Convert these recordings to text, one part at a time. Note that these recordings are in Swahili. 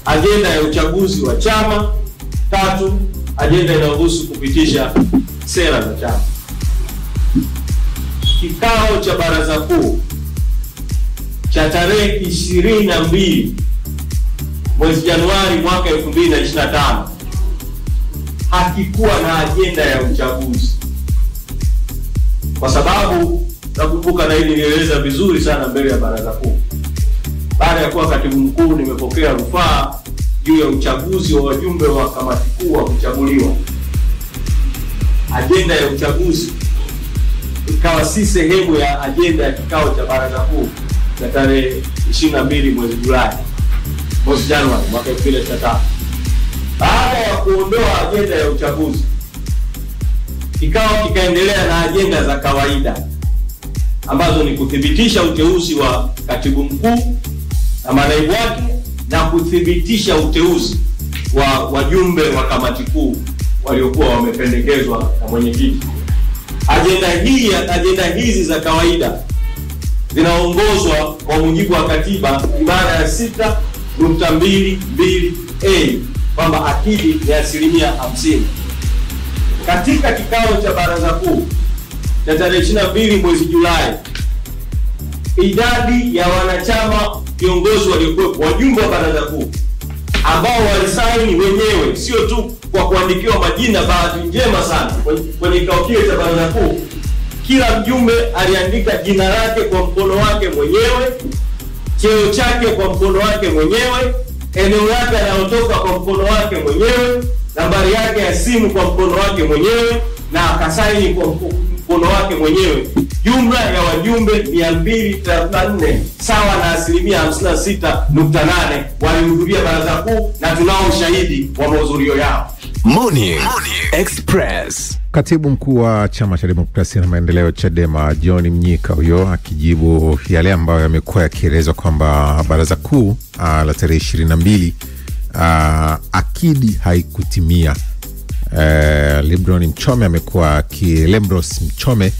Agenda ya uchaguzi wa chama. 3, agenda inayohusu kupitisha sera za chama. Kikao cha baraza kuu cha tarehe 22 mwezi Januari mwaka 2025 hakikuwa na agenda ya uchaguzi, kwa sababu nakumbuka na hili nilieleza vizuri sana mbele ya baraza kuu. Baada ya kuwa katibu mkuu, nimepokea rufaa juu ya uchaguzi wa wajumbe wa kamati kuu wa kuchaguliwa. Agenda ya uchaguzi ikawa si sehemu ya agenda ya kikao cha baraza kuu cha tarehe 22 mwezi Januari mwaka 2025. Baada ya kuondoa agenda ya uchaguzi, kikao kikaendelea na agenda za kawaida ambazo ni kuthibitisha uteuzi wa katibu mkuu na manaibu wake na kuthibitisha uteuzi wa wajumbe wa kamati kuu waliokuwa wamependekezwa na mwenyekiti. Agenda hizi za kawaida zinaongozwa kwa mujibu wa katiba ibara ya 6.22a kwamba akidi ni 50%. Katika kikao cha baraza kuu cha tarehe 22 mwezi Julai, idadi ya wanachama viongozi waliokuwa wajumbe wa baraza kuu ambao walisaini wenyewe, sio tu kwa kuandikiwa majina, bahati njema sana kwenye kikao kile cha baraza kuu, kila mjumbe aliandika jina lake kwa mkono wake mwenyewe, cheo chake kwa mkono wake mwenyewe, eneo lake analotoka kwa mkono wake mwenyewe, nambari yake ya simu kwa mkono wake mwenyewe, na akasaini kwa mkono wake mwenyewe. Jumla ya wajumbe 234 sawa na 56.8 walihudhuria baraza kuu, na tunao ushahidi wa mahudhurio yao. Morning Express. Katibu mkuu wa Chama cha Demokrasia na Maendeleo Chadema John Mnyika huyo akijibu yale ambayo yamekuwa yakielezwa kwamba baraza kuu la tarehe 22 akidi haikutimia. Lembros Mchome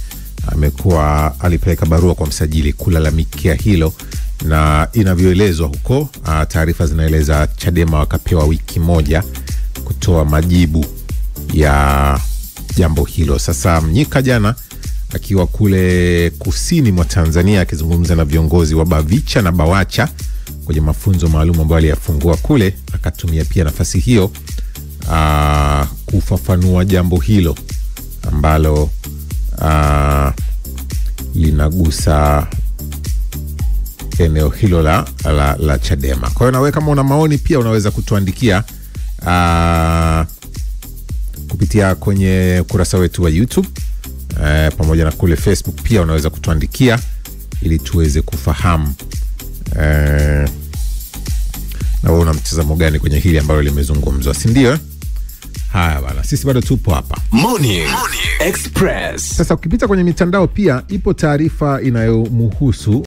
amekuwa alipeleka barua kwa msajili kulalamikia hilo, na inavyoelezwa huko taarifa zinaeleza Chadema wakapewa wiki moja kutoa majibu ya jambo hilo. Sasa Mnyika jana akiwa kule kusini mwa Tanzania akizungumza na viongozi wa Bavicha na Bawacha kwenye mafunzo maalum ambayo aliyafungua kule, akatumia pia nafasi hiyo kufafanua jambo hilo ambalo linagusa eneo hilo la Chadema. Kwa hiyo nawe kama una maoni pia unaweza kutuandikia kupitia kwenye kurasa wetu wa YouTube pamoja na kule Facebook pia unaweza kutuandikia ili tuweze kufahamu na wewe una mtazamo gani kwenye hili ambalo limezungumzwa, si ndio? Haya bana, sisi bado tupo hapa Morning Express. Sasa ukipita kwenye mitandao pia ipo taarifa inayomhusu